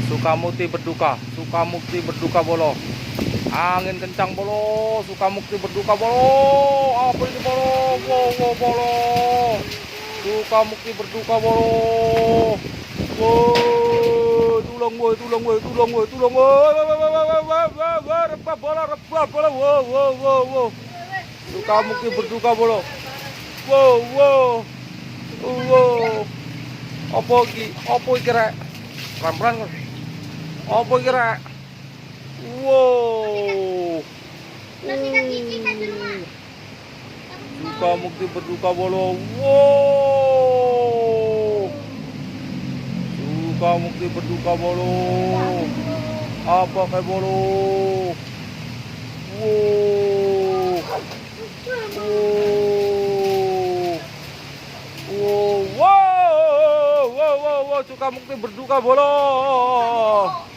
Sukamukti berduka, Sukamukti berduka bolo. Angin kencang bolo, Sukamukti berduka bolo. Apa ini bolo? Wow, wow, bolo. Sukamukti berduka bolo. Wow, tulung woi, tulung woi, tulung woi, tulung woi. Rebah bola, rebah bola. Wow, wow, wow, wow. Sukamukti berduka bolo. Wow, wow. Wow. Apa iki? Apa iki rek? Pelan-pelan kan. Apa iki rek? Wow. Sukamukti berduka bolo. Wow. Sukamukti berduka bolo. Apa kayak bolo? Wow. Wow. Wow. Wow. Wow. Sukamukti berduka bolo.